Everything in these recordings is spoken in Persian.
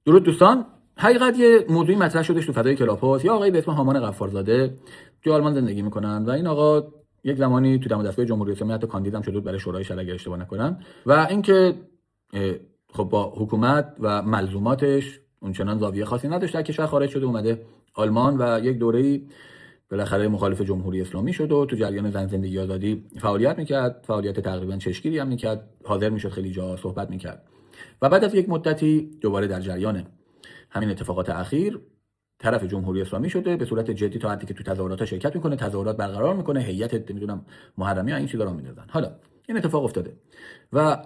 درود دوستان، حقیقت یه موضوعی مطرح شدش تو فضای کلاپاس. یا آقایی به اسم هامان غفارزاده تو آلمان زندگی میکنن و این آقا یک زمانی تو دم دستگاه جمهوری اسلامی حتی کاندیدم شده بود برای شورای شهر اگه اشتباه نکنم. و اینکه خب با حکومت و ملزوماتش اونچنان زاویه خاصی نداشت، از کشور خارج شده اومده آلمان و یک دوره‌ای بالاخره مخالف جمهوری اسلامی شد و تو جریان زن زندگی آزادی فعالیت میکرد، فعالیت تقریبا چشمگیری هم میکرد، حاضر میشد خیلی جا صحبت میکرد. و بعد از یک مدتی دوباره در جریان همین اتفاقات اخیر طرف جمهوری اسلامی شده به صورت جدی، تا حدی که تو تظاهرات شرکت میکنه، تظاهرات برقرار میکنه، هیئت نمیدونم محرمی ها این چیزا رو میندازن. حالا این اتفاق افتاده و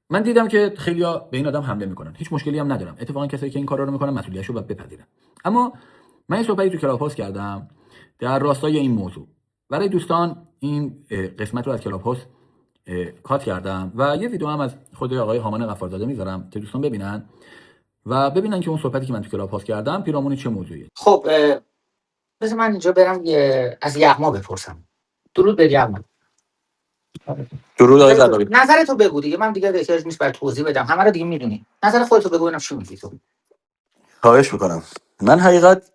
من دیدم که خیلیا به این آدم حمله میکنن. هیچ مشکلی هم ندارم، اتفاقا کسایی که این کارا رو میکنن مسئولیتشو باید بپذیرن. اما من این صحبتی تو کلاپاس کردم در راستای این موضوع. برای دوستان این قسمت رو از کلاپاس کات کردم و یه ویدیو هم از خود آقای هامان غفارزاده میذارم که دوستان ببینن و ببینن که اون صحبتی که من تو کلاپاس کردم پیرامون چه موضوعیه. خب بذار من اینجا برم از یغما بپرسم. درود به یغما. درود آقای زرقاوی. نظرتو بگو دیگه، من دیگه احتیاج نیست برای توضیح بدم، همه رو دیگه میدونی. نظر خودتو بگو ببینم چی میگی تو. خواهش میکنم. من حقیقت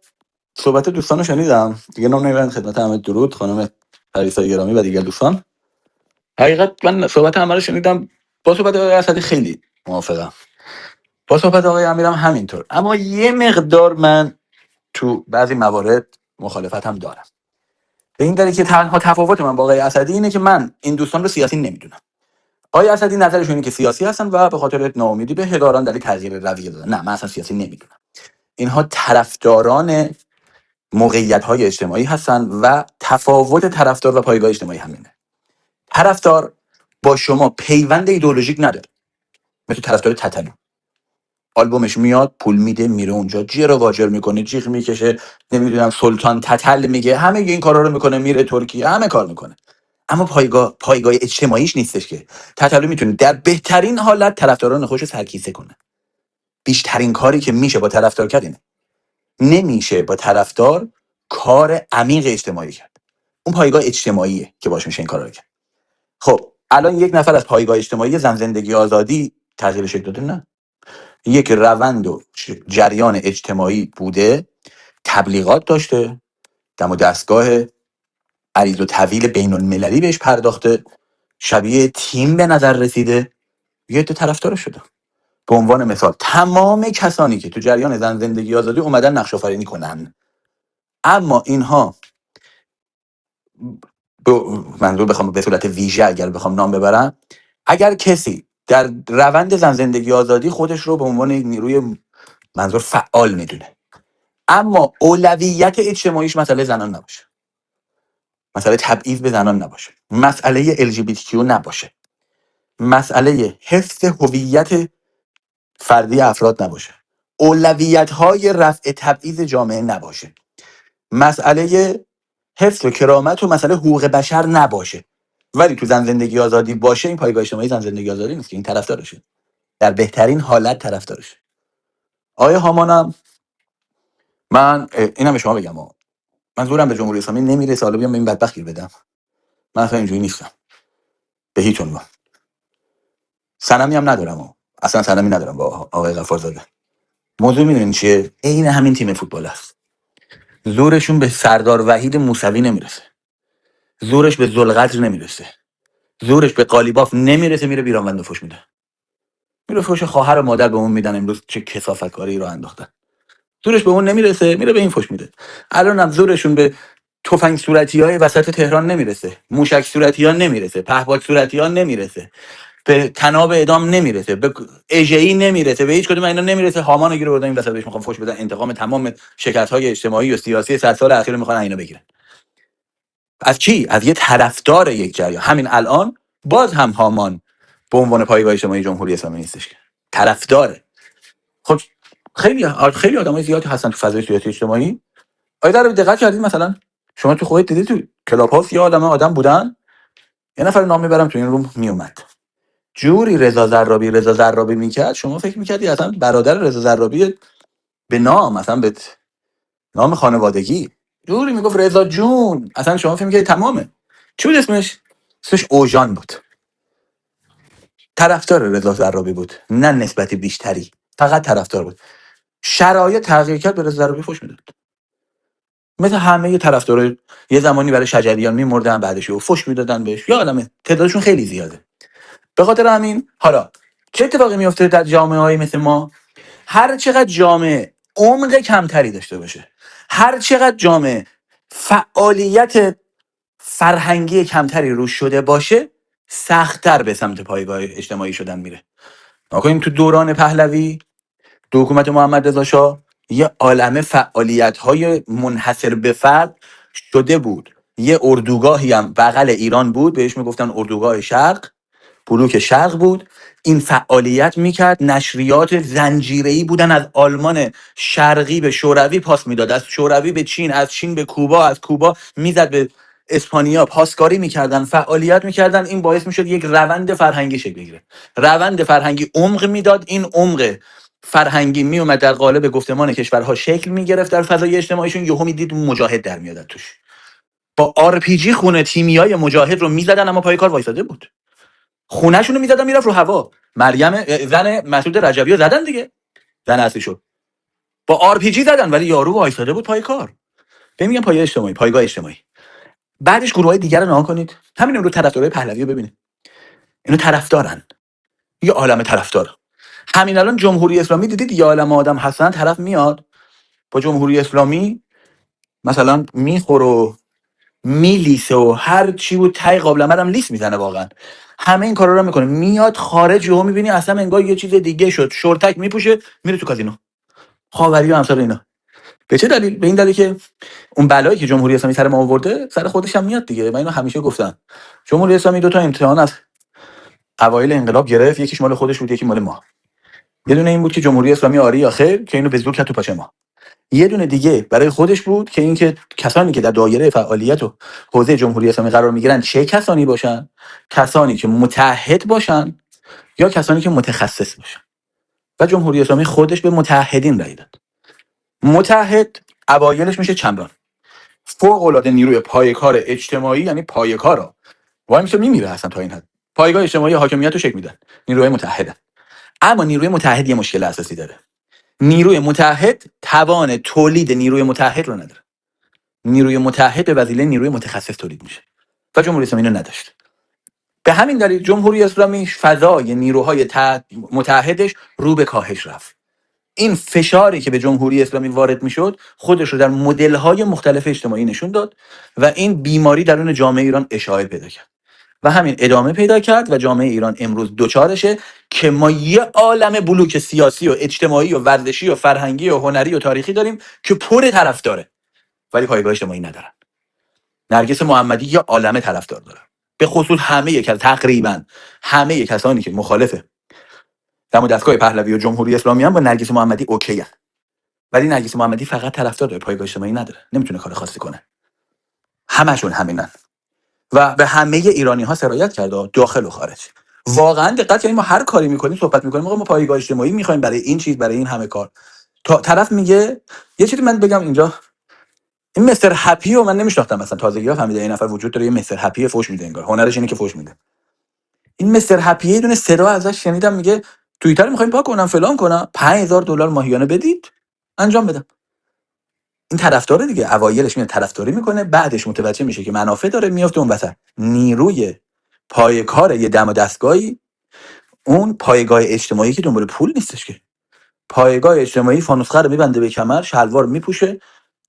صحبت دوستان رو شنیدم دیگه، نام نمیبرم خدمت همه. درود خانم پریسا گرامی و دیگر دوستان. حقیقت من صحبت همه رو شنیدم، با صحبت آقای اسدی خیلی موافقم، با صحبت آقای امیرم همینطور، اما یه مقدار من تو بعضی موارد مخالفت هم دارم. به این دلیل که تنها تفاوت من با آقای اسدی اینه که من این دوستان رو سیاسی نمیدونم. آقای اسدی نظرشون اینه که سیاسی هستن و به خاطر ناامیدی به هزاران دلیل تغییر رویه دادن. نه، من اصلا سیاسی نمیدونم. اینها طرفداران موقعیت‌های اجتماعی هستن و تفاوت طرفدار و پایگاه اجتماعی همینه. طرفدار با شما پیوند ایدئولوژیک نداره، مثل طرفدار تتلو. آلبومش میاد، پول میده، میره اونجا، جیر و واجر میکنه، جیغ میکشه، نمیدونم سلطان تتل میگه، همه این کارا رو میکنه، میره ترکیه، همه کار میکنه. اما پایگاه اجتماعیش نیستش که تتلو میتونه در بهترین حالت طرفداران خوش سرکیسه کنه. بیشترین کاری که میشه با طرفدار کرد اینه. نمیشه با طرفدار کار عمیق اجتماعی کرد. اون پایگاه اجتماعیه که باش میشه این کارا رو کرد. خب الان یک نفر از پایگاه اجتماعی زن زندگی آزادی تغییر شکل داده؟ نه، یک روند و جریان اجتماعی بوده، تبلیغات داشته، دم و دستگاه عریض و طویل بین المللی بهش پرداخته، شبیه تیم به نظر رسیده، یه عده طرفدار شده. به عنوان مثال تمام کسانی که تو جریان زن زندگی آزادی اومدن نقش آفرینی کنن، اما اینها منظور بخوام به صورت ویژه اگر بخوام نام ببرم، اگر کسی در روند زن زندگی آزادی خودش رو به عنوان نیروی منظور فعال میدونه، اما اولویت اجتماعیش مسئله زنان نباشه، مسئله تبعیض به زنان نباشه، مسئله LGBTQ نباشه، مسئله حفظ هویت فردی افراد نباشه، اولویت‌های رفع تبعیض جامعه نباشه، مسئله حفظ و کرامت و مسئله حقوق بشر نباشه، ولی تو زن زندگی آزادی باشه، این پایگاه اجتماعی زن زندگی آزادی نیست که این طرفدارشه، در بهترین حالت طرفدارشه. آیا هامانم من اینم به شما بگم، من زورم به جمهوری اسلامی نمیرسه حالا بیام به این بدبخت گیر بدم. من اصلا اینجوری نیستم به هیچ عنوان. سنمی هم ندارم، اصلا سنمی ندارم با آقای غفارزاده. موضوع میدونین چیه؟ عین همین تیم فوتبال است. زورشون به سردار وحید موسوی نمیرسه، زورش به ذوالقدر نمیرسه، زورش به قالیباف نمیرسه، میره بیرانوند فوش میده، میره فوش خواهر و مادر به اون میدن. امروز چه کثافت کاری رو انداختن. زورش به اون نمیرسه، میره به این فوش میده. الانم زورشون به تفنگ صورتی های وسط تهران نمیرسه، موشک صورتی ها نمیرسه، پهپاد صورتی ها نمیرسه، به تناب اعدام نمیرسه، به اژه‌ای نمیرسه، به هیچ کدوم اینا نمیرسه. هامان رو گیره بردن این وسط بهش میخوان فوش بدن، انتقام تمام شکست های اجتماعی و سیاسی 100 سال اخیر میخوان اینا بگیرن. از کی؟ از یه طرفدار یک جریان. همین الان باز هم هامان به عنوان پایگاه اجتماعی جمهوری اسلامی نیستش که طرفداره. خب خیلی آدمای زیادی هستن تو فضای سیاسی اجتماعی. آیا در دقت کردید مثلا شما تو خودت دیدید تو کلاب هاوس یه آدم بودن، یه نفر نام میبرم تو این روم میومد جوری رضا زرابی میکرد، شما فکر میکردی اصلا برادر رضا زرابی به نام، مثلا به نام خانوادگی، جوری میگفت رضا جون، اصلا شما فکر میکردی تمامه. چی بود اسمش اوژان بود. طرفدار رضا زرابی بود، نه نسبت بیشتری، فقط طرفدار بود. شرایط تغییر کرد، به رضا ضرابی فوش میداد. مثل همه طرفدارای یه زمانی برای شجریان میمردن، بعدش و فوش میدادن بهش، یا آدمه تعدادشون خیلی زیاده. به خاطر همین حالا چه اتفاقی میفته در جامعه‌های مثل ما؟ هر چقدر جامعه عمق کمتری داشته باشه، هر چقدر جامعه فعالیت فرهنگی کمتری روش شده باشه، سخت‌تر به سمت پایگاه اجتماعی شدن میره. نکنیم تو دوران پهلوی، تو حکومت محمد رضا شاه، یه عالمه فعالیت‌های منحصر به فرد شده بود. یه اردوگاهی هم بغل ایران بود، بهش میگفتن اردوگاه شرق، بلوک شرق بود. این فعالیت میکرد، نشریات زنجیره‌ای بودن، از آلمان شرقی به شوروی پاس میداد، از شوروی به چین، از چین به کوبا، از کوبا میزد به اسپانیا، پاسکاری میکردن، فعالیت میکردن. این باعث میشد یک روند فرهنگی شکل بگیره. روند فرهنگی عمق میداد، این عمق فرهنگی میومد در قالب گفتمان کشورها شکل میگرفت در فضای اجتماعیشون. یهو میدید مجاهد در میاد توش. با آر پی جی خونه تیمیای مجاهد رو میزدن، اما پای کار وایساده بود. خونه‌شون رو میزدن میرفت رو هوا. مریم زن مسعود رجبی رو زدن دیگه، زن اصلی شد، با آر پی جی زدن، ولی یارو وایساده بود پای کار. بهم میگن پایگاه اجتماعی، پایگاه اجتماعی. بعدش گروهای دیگر رو نگاه کنید. همین رو طرفدارای پهلوی رو ببینید، اینو طرفدارن، یه عالمه طرفدار. همین الان جمهوری اسلامی دیدید یه عالمه آدم هستن، طرف میاد با جمهوری اسلامی مثلا میخوره و میلیسه و هر چی بود، تای قابلمه هم لیس میزنه. واقعا همه این کارا رو میکنه. میاد خارج یهو میبینی اصلا انگار یه چیز دیگه شد، شورتک میپوشه میره تو کازینو، خاوری و امثال اینا. به چه دلیل؟ به این دلیل که اون بلایی که جمهوری اسلامی سر ما آورده سر خودش هم میاد دیگه. من اینو همیشه گفتم. جمهوری اسلامی دو تا امتحان از اوایل انقلاب گرفت، یکیش مال خودش بود، یکی مال ما. یه دونه این بود که جمهوری اسلامی آری یا خیر، که اینو به زور کرد تو پاچه ما. یه دونه دیگه برای خودش بود که اینکه کسانی که در دایره فعالیت و حوزه جمهوری اسلامی قرار میگیرن چه کسانی باشن، کسانی که متحد باشن یا کسانی که متخصص باشن. و جمهوری اسلامی خودش به متحدین رای داد. متحد اوایلش میشه چمران، فوق العاده نیروی پایه‌کار اجتماعی، یعنی پایه‌کارا وای میشه میمیره اصلا تا این حد. پایگاه اجتماعی حاکمیت رو شکل میدن، نیروی متحدن. اما نیروی متحد یه مشکل اساسی داره. نیروی متحد توان تولید نیروی متحد رو نداره. نیروی متحد به وسیله نیروی متخصص تولید میشه و جمهوری اسلامی اینو نداشت. به همین دلیل جمهوری اسلامی فضای نیروهای متحدش رو به کاهش رفت. این فشاری که به جمهوری اسلامی وارد میشد خودش رو در مدل‌های مختلف اجتماعی نشون داد و این بیماری درون جامعه ایران اشاعه پیدا کرد و همین ادامه پیدا کرد و جامعه ایران امروز دوچارشه که ما یه عالمه بلوک سیاسی و اجتماعی و ورزشی و فرهنگی و هنری و تاریخی داریم که پر طرفداره ولی پایگاه اجتماعی ندارن. نرگس محمدی یه عالمه طرفدار داره، به خصوص تقریبا همه کسانی که مخالف دم و دستگاه پهلوی و جمهوری اسلامی هم با نرگس محمدی اوکی هست. ولی نرگس محمدی فقط طرفدار داره، پایگاه اجتماعی نداره، نمیتونه کار خاصی کنه. همشون همینن و به همه ایرانی ها سرایت کرده، داخل و خارج. واقعا دقت کنید، ما هر کاری میکنیم صحبت میکنیم ما پایگاه اجتماعی میخوایم برای این چیز، برای این همه کار. تا طرف میگه یه چیزی من بگم اینجا، این مستر هپی رو من نمیشناختم مثلا، تازگی‌ها فهمیدم این نفر وجود داره، یه مستر هپی فوش میده، انگار هنرش اینه که فوش میده. این مستر هپی یه دونه صدا ازش شنیدم میگه توییتر میخوایم پاک کنم فلان کنم، $5000 ماهیانه بدید انجام بدم. این طرفدار دیگه، اوایلش میاد طرفداری میکنه، بعدش متوجه میشه که منافع داره، میفته اون وسط. نیروی پایه‌کار یه دم و دستگاهی، اون پایگاه اجتماعی که دنبال پول نیستش که. پایگاه اجتماعی فانوسخه رو میبنده به کمر، شلوار میپوشه،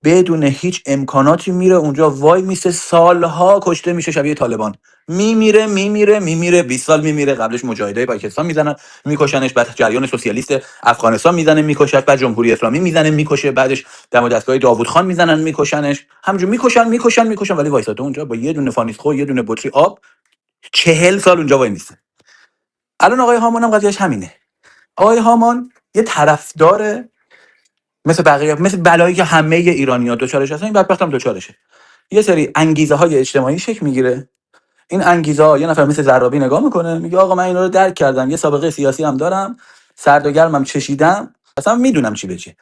بدون هیچ امکاناتی میره اونجا وای میسه، سالها کشته میشه، شبیه طالبان میمیره 20 سال میمیره. قبلش مجاهدای پاکستان میزنن میکشنش، بعد جریان سوسیالیست افغانستان میزنه میکشش، بعد جمهوری اسلامی میزنه میکشه، بعدش دم و دستگاه داوود خان میزنن میکشنش، همونجوری میکشن ولی وایساده اونجا با یه دونه فانیسخو یه دونه بطری آب 40 سال اونجا وای میسه. الان آقای هامان هم قضیهش همینه. آقای هامان یه طرفدار مثل بقیه، مثل بلایی که همه ایرانی‌ها دوچارش هستن، این بدبخت هم دوچارشه. یه سری انگیزه های اجتماعی شکل میگیره. این انگیزه ها یه نفر مثل زرابی نگاه میکنه میگه آقا من اینا رو درک کردم، یه سابقه سیاسی هم دارم، سرد و گرمم چشیدم، اصلا میدونم چی به چی.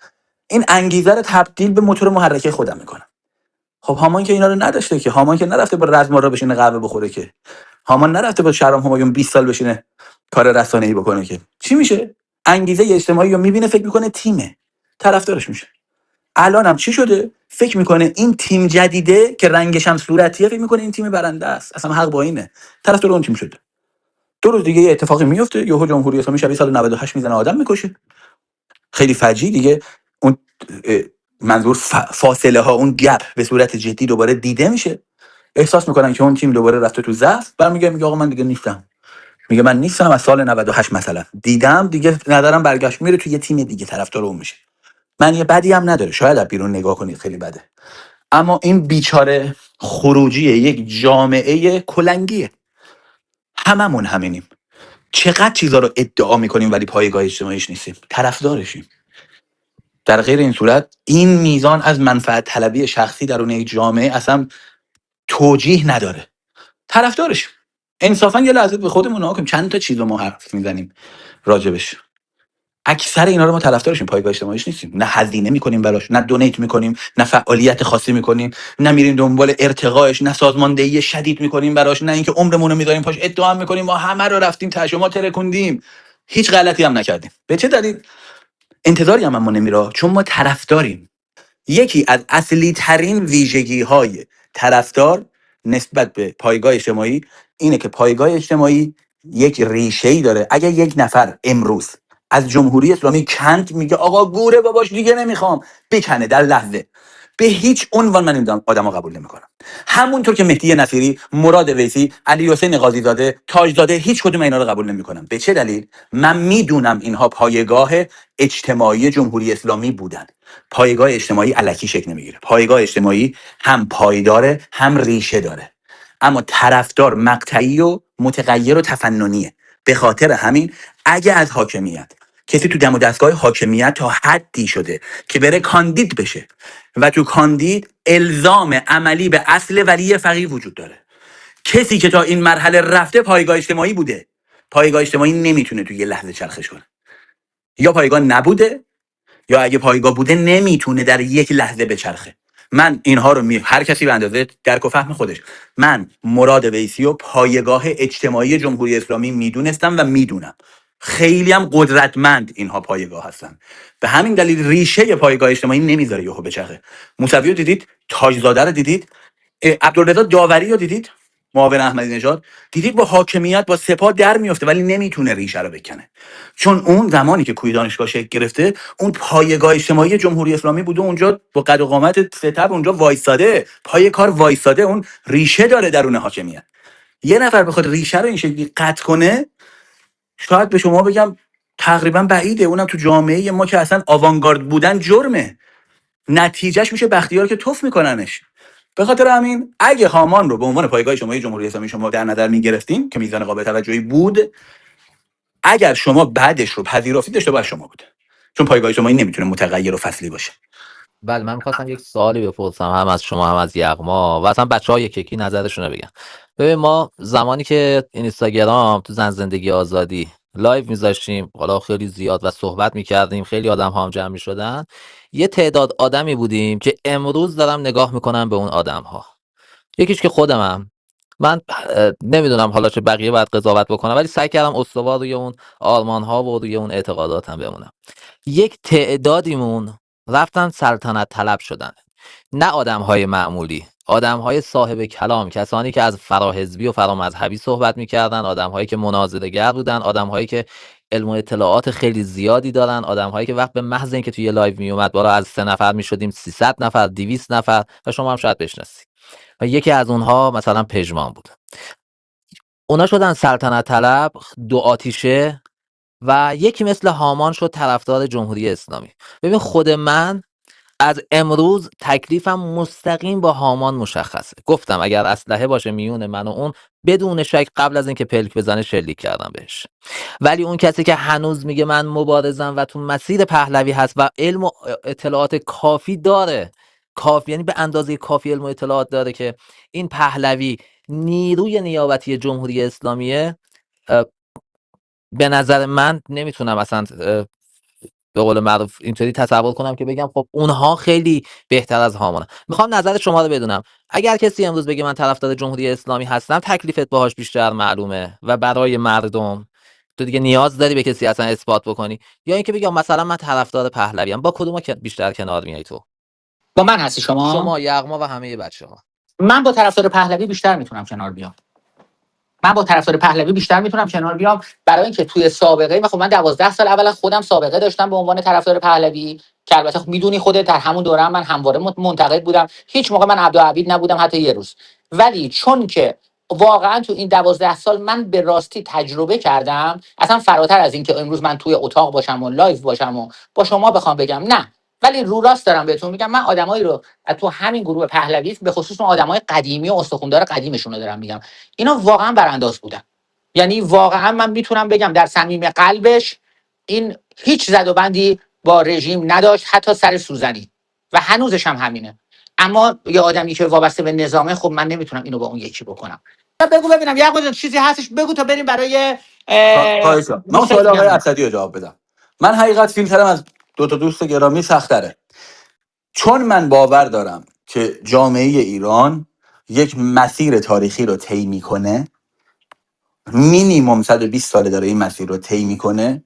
این انگیزه رو تبدیل به موتور محرکه خودم میکنم. خب هامان که اینا رو نداشته که، هامان که نرفته با رزمارا بشینه قهوه بخوره که، هامان نرفته با شهرام همایون 20 سال بشینه کار رسانه‌ای بکنه که. چی میشه؟ انگیزه اجتماعی رو میبینه، فکر میکنه تیمه، طرفدارش میشه. الانم چی شده؟ فکر میکنه این تیم جدیده که رنگش هم صورتیه، فکر میکنه این تیم برنده است. اصلا حق با اینه. طرفدار اون تیم شده. 2 روز دیگه یه اتفاقی میفته، یهو جمهوری اسلامی شبیه سال 98 میزنه آدم میکشه. خیلی فجیع دیگه. اون اه، منظور فاصله ها، اون گپ به صورت جدی دوباره دیده میشه. احساس میکنن که اون تیم دوباره رفته تو ضعف، میگه آقا من دیگه نیستم. میگه من نیستم، از سال 98 مثلا دیدم دیگه، نظرم برگشت، میره تو یه تیم دیگه طرفدار اون میشه. من یه بدی هم نداره، شاید از بیرون نگاه کنید خیلی بده، اما این بیچاره خروجی یک جامعه کلنگیه. هممون همینیم. چقدر چیزا رو ادعا میکنیم ولی پایگاه اجتماعیش نیستیم، طرفدارشیم. در غیر این صورت این میزان از منفعت طلبی شخصی درون یک جامعه اصلا توجیه نداره. طرفدارشیم. انصافا یه لحظه به خودمون نگاه کنیم، چند تا چیزو ما حرف میزنیم راجبش. اکثر اینا رو ما طرفدارشیم، پایگاه اجتماعیش نیستیم. نه هزینه میکنیم براش، نه دونیت میکنیم، نه فعالیت خاصی میکنیم، نه میریم دنبال ارتقاش، نه سازماندهی شدید میکنیم براش، نه اینکه عمرمون رو میذاریم پاش ادعا میکنیم ما همه رو رفتیم ما ترکوندیم، هیچ غلطی هم نکردیم. به چه دلیل؟ انتظاری هم ما نمیره، چون ما طرفداریم. یکی از اصلی ترین ویژگی های طرفدار نسبت به پایگاه اجتماعی اینه که پایگاه اجتماعی یک ریشه‌ای داره. اگر یک نفر امروز از جمهوری اسلامی کند، میگه آقا گوره باباش دیگه نمیخوام، بکنه در لحظه، به هیچ عنوان من نمیدونم آدمو قبول نمیکنم. همونطور که مهدی نصیری، مراد ویسی، علی حسین قاضی زاده، تاج زاده، هیچ کدوم اینا رو قبول نمیکنم. به چه دلیل؟ من میدونم اینها پایگاه اجتماعی جمهوری اسلامی بودن. پایگاه اجتماعی الکی شکل نمیگیره. پایگاه اجتماعی هم پایداره هم ریشه داره، اما طرفدار مقطعی و متغیر و تفننیه. به خاطر همین اگه از حاکمیت کسی تو دم و دستگاه حاکمیت تا حدی شده که بره کاندید بشه و تو کاندید الزام عملی به اصل ولی فقیه وجود داره، کسی که تا این مرحله رفته پایگاه اجتماعی بوده. پایگاه اجتماعی نمیتونه تو یه لحظه چرخش کنه. یا پایگاه نبوده، یا اگه پایگاه بوده نمیتونه در یک لحظه بچرخه. من اینها رو هر کسی به اندازه درک و فهم خودش، من مراد ویسی و پایگاه اجتماعی جمهوری اسلامی میدونستم و میدونم. خیلی هم قدرتمند اینها پایگاه هستن. به همین دلیل ریشه پایگاه اجتماعی نمیذاره یهو بچرخه. موسوی رو دیدید، تاجزاده رو دیدید، عبدالرضا داوری رو دیدید، معاون احمدی نژاد دیدید، با حاکمیت با سپاه در میفته ولی نمیتونه ریشه رو بکنه. چون اون زمانی که کوی دانشگاه شکل گرفته، اون پایگاه اجتماعی جمهوری اسلامی بوده، اونجا با قد و قامت ستبر اونجا وایساده، پای کار وایساده، اون ریشه داره درون حاکمیت. یه نفر بخواد ریشه رو این شکلی قطع کنه، شاید به شما بگم تقریبا بعیده، اونم تو جامعه ما که اصلا آوانگارد بودن جرمه، نتیجهش میشه بختیار که توف میکننش. به خاطر همین اگه هامان رو به عنوان پایگاه اجتماعی جمهوری اسلامی شما در نظر میگرفتین که میزان قابل توجهی بود، اگر شما بعدش رو پذیرفتید اشتباه شما بود، چون پایگاه اجتماعی نمیتونه متغیر و فصلی باشه. بله، من میخواستم یک سوالی بپرسم، هم از شما هم از یغما و اصلا بچه‌ها یکی نظرشون رو بگن. ببین، ما زمانی که اینستاگرام تو زن زندگی آزادی لایو میذاشتیم، حالا خیلی زیاد و صحبت میکردیم، خیلی آدم ها هم جمع میشدن، یه تعداد آدمی بودیم که امروز دارم نگاه میکنم به اون آدم ها. یکیش که خودمم. من نمیدونم حالا چه بقیه باید قضاوت بکنم، ولی سعی کردم استوار روی اون آرمان ها و روی اون اعتقاداتم بمونم. یک تعدادیمون رفتن سلطنت طلب شدن، نه آدم‌های معمولی، آدم‌های صاحب کلام، کسانی که از فراحزبی و فرامذهبی صحبت می‌کردن، آدم‌هایی که مناظره‌گر بودن، آدم‌هایی که علم و اطلاعات خیلی زیادی دارن، آدم‌هایی که وقت به محض اینکه توی لایو میومد بالا از 3 نفر میشدیم 300 نفر، 200 نفر، و شما هم شاید بشناسید. و یکی از اونها مثلا پژمان بود. اونا شدن سلطنت طلب، دو آتیشه، و یکی مثل هامان شد طرفدار جمهوری اسلامی. ببین، خود من از امروز تکلیفم مستقیم با هامان مشخصه. گفتم اگر اسلحه باشه میون من و اون، بدون شک قبل از اینکه پلک بزنه شلیک کردم بهش. ولی اون کسی که هنوز میگه من مبارزم و تو مسیر پهلوی هست و علم و اطلاعات کافی داره، کافی یعنی به اندازه کافی علم و اطلاعات داره که این پهلوی نیروی نیابتی جمهوری اسلامیه، به نظر من نمیتونم اصلا به قول معروف اینطوری تصور کنم که بگم خب اونها خیلی بهتر از هامونن. میخوام نظر شما رو بدونم. اگر کسی امروز بگه من طرفدار جمهوری اسلامی هستم، تکلیفت باهاش بیشتر معلومه و برای مردم تو دیگه نیاز داری به کسی اصلا اثبات بکنی؟ یا اینکه بگم مثلا من طرفدار پهلوی ام، با کدوم بیشتر کنار میای تو؟ با من هستی شما؟ شما، یغما و همه بچه‌ها. من با طرفدار پهلوی بیشتر میتونم کنار بیام. برای اینکه توی سابقه خب من 12 سال اولا خودم سابقه داشتم به عنوان طرفدار پهلوی، که البته خب میدونی خودت در همون دوره هم من همواره منتقد بودم، هیچ موقع من عبدالعبید نبودم حتی یه روز. ولی چون که واقعا تو این 12 سال من به راستی تجربه کردم، اصلا فراتر از این که امروز من توی اتاق باشم و لایو باشم و با شما بخوام بگم، نه، ولی رو راست دارم بهتون میگم، من آدمایی رو تو همین گروه پهلوی به خصوص اون آدمای قدیمی و استخوندار قدیمشون رو دارم میگم، اینا واقعا برانداز بودن. یعنی واقعا من میتونم بگم در صمیم قلبش این هیچ زد و بندی با رژیم نداشت، حتی سر سوزنی، و هنوزش هم همینه. اما یه آدمی که وابسته به نظامه، خب من نمیتونم اینو با اون یکی بکنم. بگو ببینم یعقوب جان چیزی هستش بگو تا بریم برای خواهش کنم. من دوست سوال آقای دیگه. اسدی رو جواب بدم. من حقیقت فیلترم از دو تا دوست گرامی سخت‌تره، چون من باور دارم که جامعه ایران یک مسیر تاریخی رو طی میکنه، مینیمم 120 ساله داره این مسیر رو طی میکنه.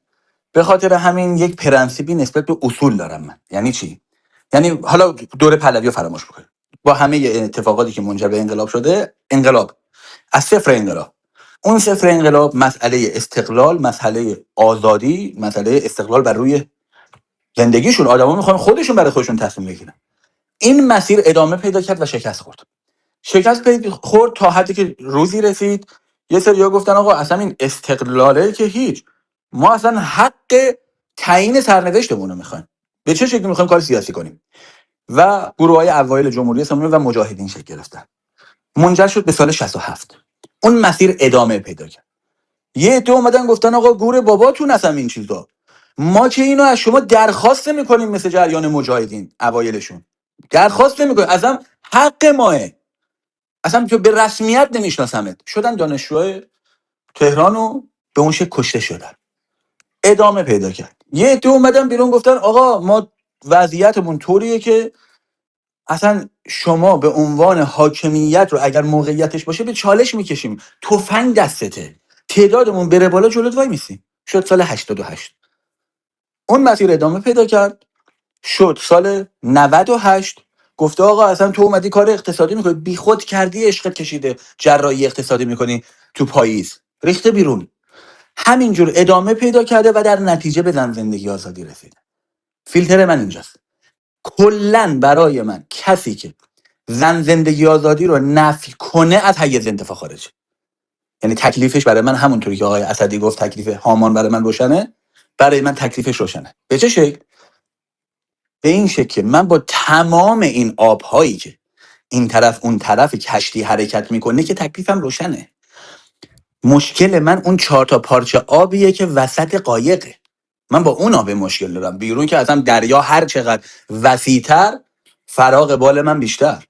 به خاطر همین یک پرنسیپی نسبت به اصول دارم من. یعنی چی؟ یعنی حالا دوره پهلوی رو فراموش بکنید، با همه اتفاقاتی که منجر به انقلاب شده، انقلاب از صفر انقلاب، اون صفر انقلاب مسئله استقلال، مسئله آزادی، مسئله استقلال بر روی زندگیشون، آدما میخوان خودشون برای خودشون تصمیم بگیرن. این مسیر ادامه پیدا کرد و شکست پیدا خورد تا حدی که روزی رسید یه سری‌ها گفتن آقا اصلا این استقلاله که هیچ، ما اصلا حق تعیین سرنوشتمون رو میخوایم، به چه شکلی میخوایم کار سیاسی کنیم. و گروه‌های اوایل جمهوری اسلامی و مجاهدین شکل گرفتن، منجر شد به سال 67 اون مسیر ادامه پیدا کرد. یه عده اومدن گفتن آقا گور باباتون اصلا این چیزا، ما که اینو از شما درخواست نمی‌کنیم، مثل جریان مجاهدین اوایلشون درخواست نمی‌کنیم، اصلا حق ماه، اصلا تو به رسمیت نمیشناسمت. شدن دانشجوهای تهران و به اون شکل کشته شدن. ادامه پیدا کرد. یه عده اومدن بیرون گفتن آقا ما وضعیتمون طوریه که اصلا شما به عنوان حاکمیت رو اگر موقعیتش باشه به چالش میکشیم، تفنگ دستته، تعدادمون بره بالا جلوت وای میسیم. شد سال 88 اون مسیر ادامه پیدا کرد. شد سال 98 گفته آقا اصلا تو اومدی کار اقتصادی میکنی، بیخود کردی، عشقت کشیده، جراحی اقتصادی میکنی، تو پاییز ریخته بیرون. همینجور ادامه پیدا کرده و در نتیجه به زن زندگی آزادی رسید. فیلتر من اینجاست، کلن برای من کسی که زن زندگی آزادی رو نفی کنه از حیز انتفاع خارج، یعنی تکلیفش برای من همونطوری که آقای اسدی گفت تکلیف هامان برای من روشنه، برای من تکلیفش روشنه. به چه شکل؟ به این شکل که من با تمام این آبهایی که این طرف اون طرف کشتی حرکت میکنه که تکلیفم روشنه. مشکل من اون 4 تا پارچه آبیه که وسط قایقه، من با اون آب مشکل دارم. بیرون که اصلا دریا هر چقدر وسیع‌تر، فراغ بال من بیشتر،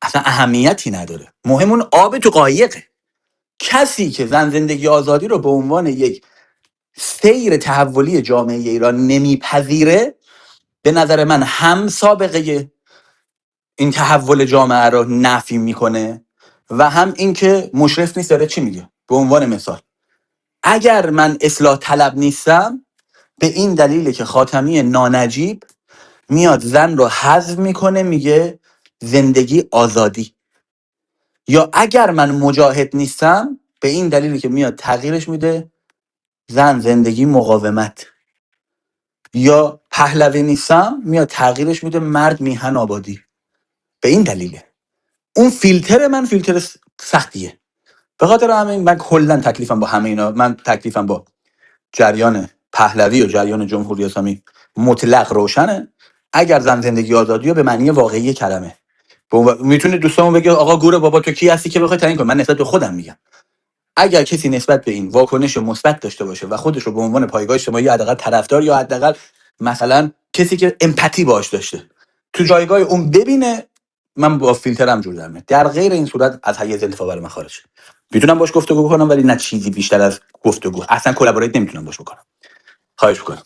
اصلا اهمیتی نداره، مهم اون آب تو قایقه. کسی که زن زندگی آزادی رو به عنوان یک سیر تحولی جامعه ایران نمیپذیره، به نظر من هم سابقه این تحول جامعه رو نفی میکنه و هم اینکه مشرف نیست داره چی میگه. به عنوان مثال اگر من اصلاح طلب نیستم، به این دلیله که خاتمی نانجیب میاد زن رو حذف میکنه، میگه زندگی آزادی. یا اگر من مجاهد نیستم، به این دلیلی که میاد تغییرش میده زن زندگی مقاومت. یا پهلوی نیستم، میاد تغییرش میده مرد میهن آبادی. به این دلیله. اون فیلتر من فیلتر سختیه. به خاطر همین من کلا تکلیفم با همه اینا، من تکلیفم با جریان پهلوی و جریان جمهوری اسلامی مطلق روشنه. اگر زن زندگی آزادی رو به معنی واقعی کلمه، میتونه دوستامون بگه آقا گوره بابا تو کی هستی که بخوای تعیین کنی؟ من نسبت به خودم میگم. اگر کسی نسبت به این واکنش مثبت داشته باشه و خودش رو به عنوان پایگاه اجتماعی حداقل طرفدار، یا حداقل مثلا کسی که امپاتی باش داشته تو جایگاه اون ببینه، من با فیلترم جور در میاد. در غیر این صورت از حیز التفاع برای من خارج. میتونم باش گفتگو کنم ولی نه چیزی بیشتر از گفتگو، اصلا کلابوریت نمیتونم باش بکنم. خواهش می‌کنم.